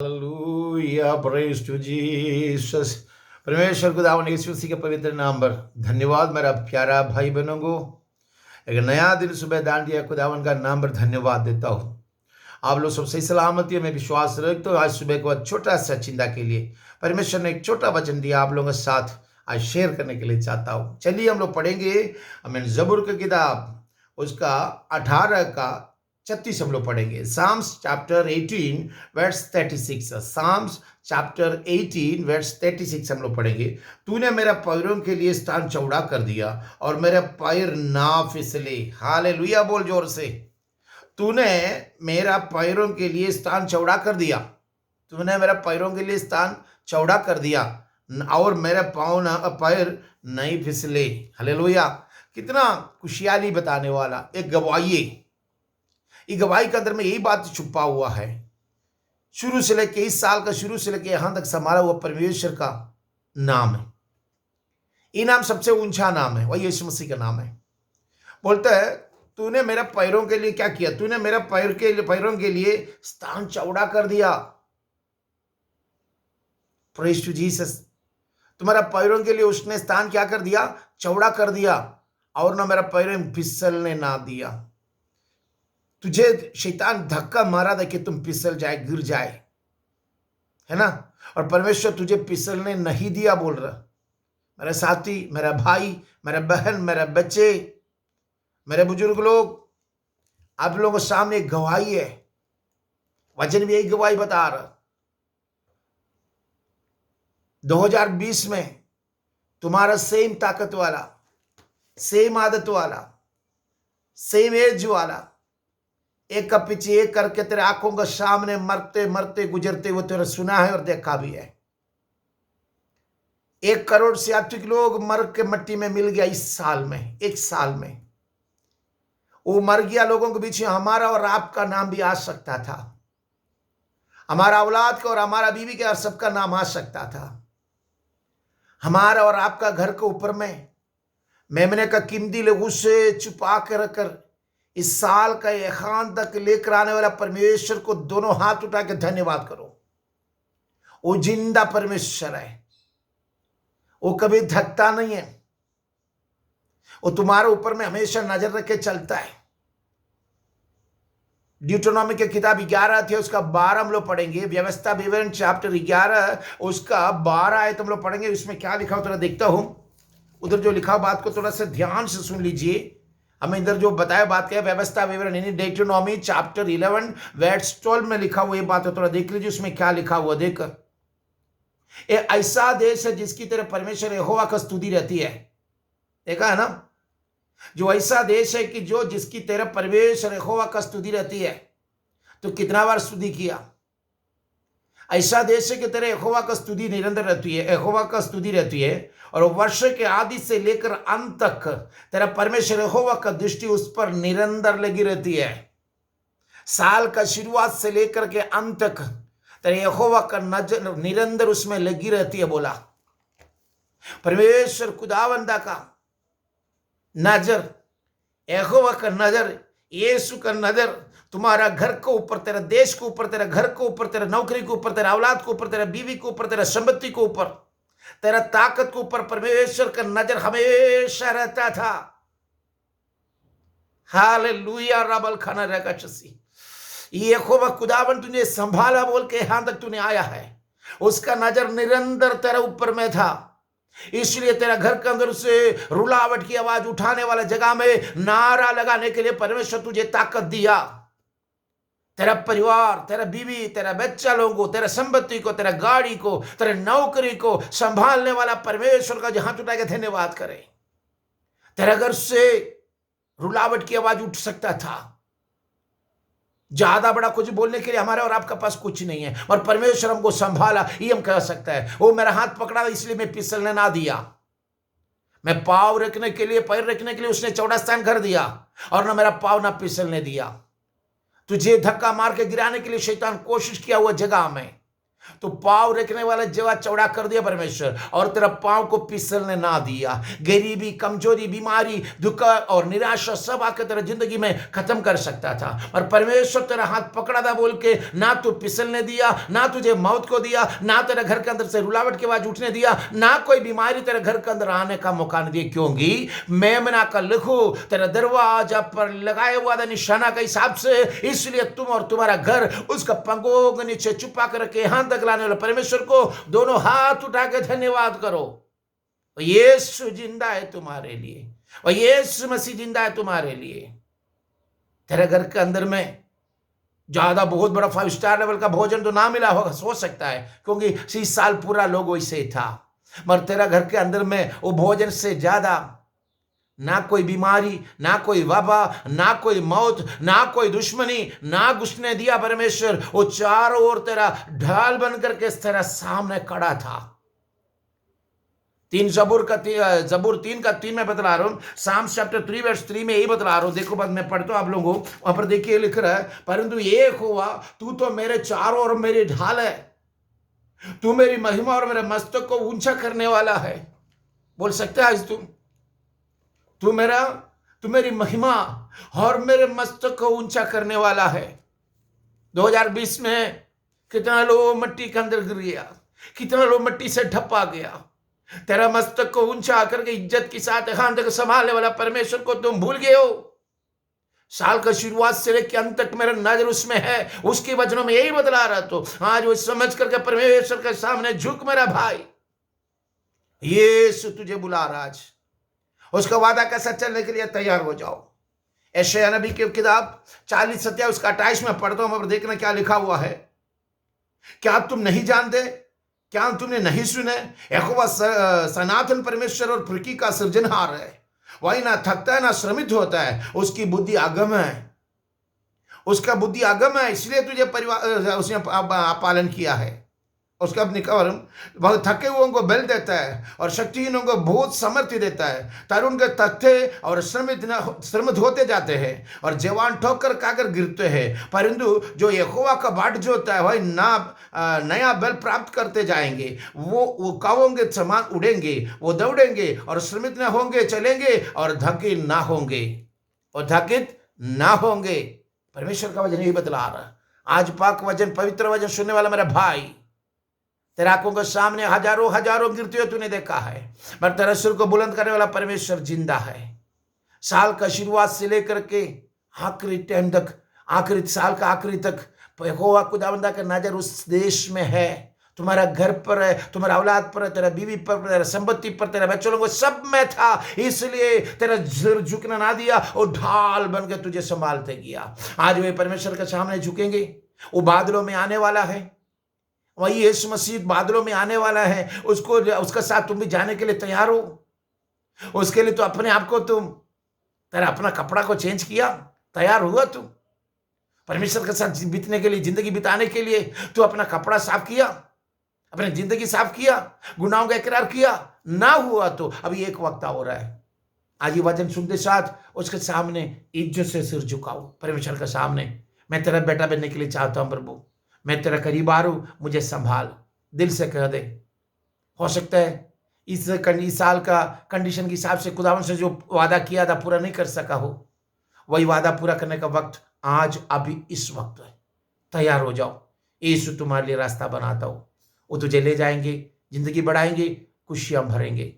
Hallelujah, praise to Jesus. परमेश्वर खुदावन यीशु मसीह के पवित्र नाम पर धन्यवाद। मेरा प्यारा भाई बहनों को एक नया दिन सुबह दान दिया, खुदावन का नाम पर धन्यवाद देता हूँ। आप लोग सब सही सलामती में विश्वास रखते हो। आज सुबह को छोटा सा चिंता के लिए परमेश्वर ने एक छोटा वचन दिया, आप लोगों के साथ आज शेयर करने के लिए चाहता हूँ। चलिए हम लोग पढ़ेंगे हमें जबूर की किताब उसका 18 का 36 हम लोग पढ़ेंगे। Psalms chapter 18 verse 36। Psalms chapter 18 verse 36 हम लोग पढ़ेंगे। तूने मेरा पैरों के लिए स्थान चौड़ा कर दिया और मेरे पैर ना फिसले। हालेलुया बोल जोर से। तूने मेरा पैरों के लिए स्थान चौड़ा कर दिया। तूने मेरा पैरों के लिए स्थान चौड़ा कर दिया और मेरे पैर नहीं फिसले। हालेलुया। कितना खुशहाली बताने वाला एक गवाही है। ये गवाही के अंदर में यही बात छुपा हुआ है। शुरू से लेके इस साल का शुरू से लेके यहां तक संभाला हुआ परमेश्वर का नाम है। ये नाम सबसे ऊंचा नाम है, वही यीशु मसीह का नाम है। बोलता है तूने मेरे पैरों के लिए क्या किया? तूने मेरे पैरों के लिए स्थान चौड़ा कर दिया। Praise to Jesus. तुम्हारा पैरों के लिए उसने स्थान क्या कर दिया? चौड़ा कर दिया और ना मेरा पैर फिसलने ना दिया। तुझे शैतान धक्का मारा था कि तुम फिसल जाए, गिर जाए, है ना? और परमेश्वर तुझे फिसलने नहीं दिया। बोल रहा मेरे साथी, मेरा भाई, मेरा बहन, मेरे बच्चे, मेरे बुजुर्ग लोग, आप लोगों के सामने एक गवाही है। वचन भी एक गवाही बता रहा। 2020 में तुम्हारा सेम ताकत वाला, सेम आदत वाला, सेम एज वाला एक का पीछे एक करके तेरे आंखों के सामने मरते मरते गुजरते हुए तेरे सुना है और देखा भी है। 1 करोड़ से अधिक लोग मर के मिट्टी में मिल गया इस साल में, एक साल में। वो मर गया लोगों के बीच में हमारा और आपका नाम भी आ सकता था। हमारा औलाद का और हमारा बीवी का और सबका नाम आ सकता था। हमारा और आपका घर के ऊपर में मेमने का कीमती लहू से छुपा कर रखकर इस साल का एखान तक लेकर आने वाला परमेश्वर को दोनों हाथ उठा के धन्यवाद करो। वो जिंदा परमेश्वर है, वो कभी थकता नहीं है, वो तुम्हारे ऊपर में हमेशा नजर रख के चलता है। ड्यूटोनॉमी की किताब 11 थी, उसका 12 हम लोग पढ़ेंगे। व्यवस्था विवरण चैप्टर 11 उसका 12 है, तुम लोग पढ़ेंगे। उसमें क्या लिखा हो थोड़ा देखता हूं। उधर जो लिखा बात को थोड़ा सा ध्यान से सुन लीजिए। हमें इधर जो बताया बात क्या है, व्यवस्था विवरण यानी ड्यूटोनॉमी चैप्टर 11 वर्स 12 में लिखा हुआ ये बात है। थोड़ा देख लीजिए उसमें क्या लिखा हुआ। देख, ये ऐसा देश है जिसकी तरह परमेश्वर यहोवा का स्तुति रहती है। देखा है ना? जो ऐसा देश है कि जो जिसकी तरह परमेश्वर यहोवा का स्तुति रहती है। तो कितना बार स्तुति किया? ऐसा देश की तरह यहोवा का स्तुति निरंतर रहती है, यहोवा का स्तुति रहती है। और वर्ष के आदि से लेकर अंत तक तेरा परमेश्वर यहोवा का दृष्टि उस पर निरंतर लगी रहती है। साल का शुरुआत से लेकर के अंत तक तेरे यहोवा का नजर निरंतर उसमें लगी रहती है। बोला परमेश्वर खुदावंदा का नजर, यहोवा का नजर, यीशु का नजर तुम्हारा घर के ऊपर, तेरा देश के ऊपर, तेरा घर के ऊपर, तेरा नौकरी के ऊपर, तेरा औलाद के ऊपर, तेरा बीवी के ऊपर, तेरा संपत्ति के ऊपर, तेरा ताकत के ऊपर परमेश्वर का नजर हमेशा रहता था। हालेलुया रबल खाना रहेगा चसी। ये यहोवा खुदावन तुझे संभाला बोल के यहां तक तूने आया है। उसका नजर निरंतर तेरे ऊपर में था। इसलिए तेरा घर के अंदर से रुलावट की आवाज उठाने वाला जगह में नारा लगाने के लिए परमेश्वर तुझे ताकत दिया। तेरा परिवार, तेरा बीवी, तेरा बच्चा लोगों को, तेरा संपत्ति को, तेरा गाड़ी को, तेरे नौकरी को संभालने वाला परमेश्वर का जहां उठा के धन्यवाद करे। तेरा घर से रुलावट की आवाज उठ सकता था। ज्यादा बड़ा कुछ बोलने के लिए हमारे और आपका पास कुछ नहीं है, और परमेश्वर हमको संभाला, ये हम कह सकता है। वो मेरा हाथ पकड़ा इसलिए मैं फिसलने ना दिया। मैं पाँव रखने के लिए, पैर रखने के लिए उसने चौड़ा स्थान कर दिया और ना मेरा पाँव ना फिसलने दिया। तुझे धक्का मार के गिराने के लिए शैतान कोशिश किया हुआ जगह में तो पाँव रखने वाला जगह चौड़ा कर दिया परमेश्वर, और तेरा पाँव को फिसलने ना दिया। गरीबी, कमजोरी, बीमारी, दुख और निराशा सब आकर तेरा जिंदगी में खत्म कर सकता था, और परमेश्वर तेरा हाथ पकड़ा था बोल के ना तू फिसलने दिया, ना तुझे मौत को दिया, ना तेरे घर के अंदर से रुलावट की आवाज उठने दिया, ना कोई बीमारी तेरे घर के अंदर आने का मौका नहीं दिया। क्योंकि मेमना का लिखो तेरा दरवाजा पर लगाया हुआ था निशाना के हिसाब से, इसलिए तुम और तुम्हारा घर उसका पंखों के नीचे छुपा कर रखे। यहां तक लाने वाले परमेश्वर को दोनों हाथ उठा के धन्यवाद करो। यीशु जिंदा है तुम्हारे लिए, और यीशु मसीह जिंदा है तुम्हारे लिए। तेरे घर के अंदर में ज्यादा बहुत बड़ा 5 स्टार लेवल का भोजन तो ना मिला होगा, हो सकता है, क्योंकि इस साल पूरा लोग वैसे ही था, मगर तेरा घर के अंदर में वो भोजन से ज्यादा ना कोई बीमारी, ना कोई वबा, ना कोई मौत, ना कोई दुश्मनी, ना घुसने दिया परमेश्वर। वो चारों ओर तेरा ढाल बन करके तेरा सामने खड़ा था। जबूर 3 का 3 में बतला रहा हूं, साम्स चैप्टर 3 वर्स 3 में यही बतला रहा हूं। देखो बाद मैं पढ़ता हूं आप लोगों को, वहां पर देखिए लिख रहा है, परंतु ये हुआ तू तो मेरे चारों ओर मेरी ढाल है, तू मेरी महिमा और मेरे मस्तक को ऊंचा करने वाला है। बोल सकते हैं आज तू मेरी महिमा और मेरे मस्तक को ऊंचा करने वाला है। 2020 में कितना लोग मट्टी के अंदर गिर गया, कितना लोग मट्टी से ढपा गया। तेरा मस्तक को ऊंचा करके इज्जत के साथ यहां तक संभालने वाला परमेश्वर को तुम भूल गए हो। साल का शुरुआत से लेकर अंत तक मेरा नजर उसमें है, उसके वचनों में यही बदला रहा। तो आज वो समझ करके परमेश्वर के सामने झुक मेरा भाई, यीशु तुझे बुला रहा आज, उसका वादा कैसा चलने के लिए तैयार हो जाओ। यशायाह नबी की किताब 40 उसका 28 में पढ़ता हूं, मैं देखना क्या लिखा हुआ है। क्या तुम नहीं जानते, क्या तुमने नहीं सुने? यहोवा सनातन परमेश्वर और पृथ्वी का सृजनहार है, वही ना थकता है ना श्रमित होता है, उसकी बुद्धि अगम है, उसका बुद्धि अगम है, इसलिए तुझे परिवार उसने पालन किया है। उसका अपनी कवर बहुत थके हुओं को बल देता है और शक्तिहीनों को बहुत सामर्थ्य देता है। तरुण के थकते और श्रमित होते जाते हैं और जवान ठोकर खाकर गिरते हैं, परंतु जो यहोवा का बाट जोता है वही नया बल प्राप्त करते जाएंगे। वो कौवों के समान उड़ेंगे, वो दौड़ेंगे और श्रमित न होंगे, चलेंगे और थकित ना होंगे। परमेश्वर का वचन यही बतला रहा। आज पाक वचन, पवित्र वचन सुनने वाला मेरा भाई, तेरे आंखों के सामने हजारों गिरते हुए तूने देखा है, पर तेरे सिर को बुलंद करने वाला परमेश्वर जिंदा है। साल का शुरुआत से लेकर के आखिरी टाइम तक, आखिरी साल का आखिरी तक यहोवा खुदावंद का नजर उस देश में है, तुम्हारा घर पर है, तुम्हारा औलाद पर है, तेरा बीवी पर, तेरा संपत्ति पर, तेरा बच्चों को सब में था। इसलिए तेरा सिर झुकना ना दिया, और ढाल बन के तुझे संभालते गया। आज वे परमेश्वर के सामने झुकेंगे। वो बादलों में आने वाला है, वही यीशु मसीह बादलों में आने वाला है, उसका साथ तुम भी जाने के लिए तैयार हो? उसके लिए तो अपने आप को तेरा अपना कपड़ा को चेंज किया, तैयार हुआ तुम परमेश्वर के साथ बीतने के लिए, जिंदगी बिताने के लिए? तू अपना कपड़ा साफ किया, अपनी जिंदगी साफ किया, गुनाहों का इकरार किया? ना हुआ तो अभी एक वक्त हो रहा है, आज ये वचन सुनते साथ उसके सामने इज्जत से सिर झुकाओ। परमेश्वर के सामने, मैं तेरा बेटा बनने के लिए चाहता हूं प्रभु, मैं तेरा करीब आ रहा हूं, मुझे संभाल। दिल से कह दे। हो सकता है इस साल का कंडीशन के हिसाब से खुदावन से जो वादा किया था पूरा नहीं कर सका हो, वही वादा पूरा करने का वक्त आज अभी इस वक्त है। तैयार हो जाओ, यीशु तुम्हारे लिए रास्ता बनाता हो, वो तुझे ले जाएंगे, जिंदगी बढ़ाएंगे, खुशियां भरेंगे।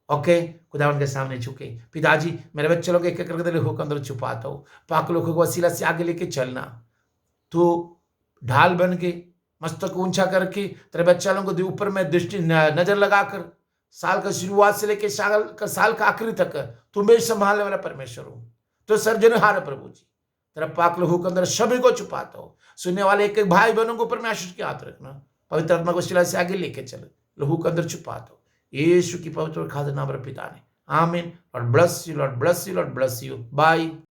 ओके, खुदावन के सामने झुके। पिताजी, मेरे बच्चे लोग एक एक करके तेरे हुक्म अंदर छुपाता हो, पाक लोगों को वसीला से आगे लेके चलना। तो ढाल बन के, मस्तक ऊंचा करके तेरे बच्चे लोगों को ऊपर में दृष्टि नजर लगाकर, साल का शुरुआत से लेके साल का आखिरी तक तुम्हें संभालने वाला परमेश्वर हो। तो सर्जनहार प्रभु जी, तेरा पाक लहू के अंदर सभी को छुपाता हो। सुनने वाले एक एक भाई बहनों को ऊपर में आशीष के हाथ रखना, पवित्र आत्मा को शिला से आगे लेके चले, लहू के अंदर छुपाता हो। यीशु की पवित्र खातिर नाम पिता ने, आमीन। Lord bless you, Lord bless you, Lord bless you. Bye.